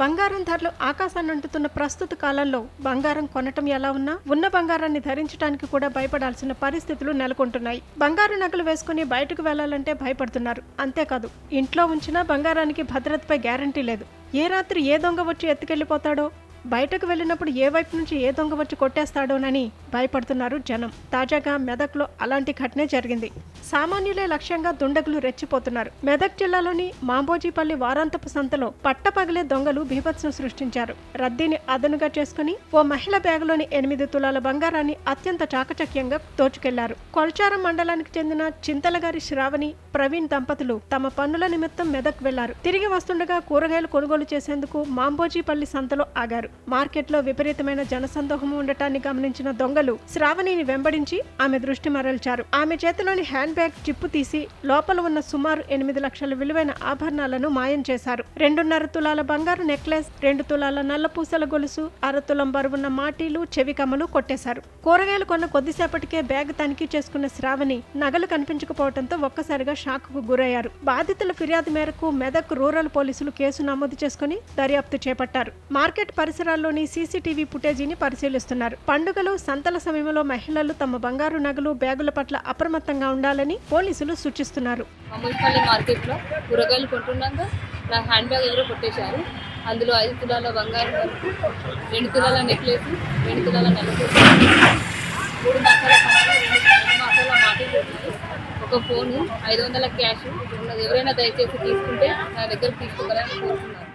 బంగారం ధరలు ఆకాశాన్నంటుతున్న ప్రస్తుత కాలంలో బంగారం కొనటం ఎలా ఉన్నా ఉన్న బంగారాన్ని ధరించడానికి కూడా భయపడాల్సిన పరిస్థితులు నెలకొంటున్నాయి. బంగారు నగలు వేసుకుని బయటకు వెళ్లాలంటే భయపడుతున్నారు. అంతేకాదు, ఇంట్లో ఉంచినా బంగారానికి భద్రతపై గ్యారంటీ లేదు. ఏ రాత్రి ఏ దొంగ వచ్చి ఎత్తుకెళ్లిపోతాడో, బయటకు వెళ్ళినప్పుడు ఏ వైపు నుంచి ఏ దొంగ వచ్చి కొట్టేస్తాడోనని భయపడుతున్నారు జనం. తాజాగా మెదక్లో అలాంటి ఘటనే జరిగింది. సామాన్యులే లక్ష్యంగా దుండగులు రెచ్చిపోతున్నారు. మెదక్ జిల్లాలోని మాంబోజీపల్లి వారాంతపు సంతలో పట్టపగలే దొంగలు బీభత్సం సృష్టించారు. రద్దీని అదనుగా చేసుకుని ఓ మహిళ బ్యాగులోని 8 తులాల బంగారాన్ని అత్యంత చాకచక్యంగా దోచుకెళ్లారు. కొల్చారం మండలానికి చెందిన చింతలగారి శ్రావణి, ప్రవీణ్ దంపతులు తమ పనుల నిమిత్తం మెదక్ వెళ్లారు. తిరిగి వస్తుండగా కూరగాయలు కొనుగోలు చేసేందుకు మాంబోజీపల్లి సంతలో ఆగారు. మార్కెట్లో విపరీతమైన జనసందోహం ఉండటాన్ని గమనించిన దొంగలు శ్రావణిని వెంబడించి ఆమె దృష్టి మరల్చారు. ఆమె చేతిలోని హ్యాండ్ బ్యాగ్ చిప్పు తీసి లోపల ఉన్న సుమారు 8 లక్షల విలువైన ఆభరణాలను మాయం చేశారు. 2.5 తులాల బంగారు నెక్లెస్, 2 తులాల నల్ల పూసల గొలుసు, 1/2 తులం బరువున్న మాటీలు, చెవి కమ్మలు కొట్టేశారు. కూరగాయలు కొన్న కొద్దిసేపటికే బ్యాగ్ తనిఖీ చేసుకున్న శ్రావణి నగలు కనిపించకపోవడంతో ఒక్కసారిగా షాక్కు గురయ్యారు. బాధితుల ఫిర్యాదు మేరకు మెదక్ రూరల్ పోలీసులు కేసు నమోదు చేసుకుని దర్యాప్తు చేపట్టారు. మార్కెట్ పరిసరాల్లోని సీసీటీవీ ఫుటేజీని పరిశీలిస్తున్నారు. పండుగలు, సంతల సమయంలో మహిళలు తమ బంగారు నగలు, బ్యాగుల పట్ల అప్రమత్తంగా ఉండాలని పోలీసులు సూచిస్తున్నారు. మామూలుపల్లి మార్కెట్లో కూరగాయలు కొంటున్నాక నా హ్యాండ్ బ్యాగ్ ఎవరో కొట్టేశారు. అందులో 5 తులాల బంగారు, 2 తులాల నెక్లెస్, 2 తులాల నల్లపూస, 3 మాసాల మాటీలు ఉన్నాయి. ఒక ఫోను, 500 క్యాష్ ఉన్నది. ఎవరైనా దయచేసి తీసుకుంటే నా దగ్గర తీసుకోగలని కోరుతున్నాను.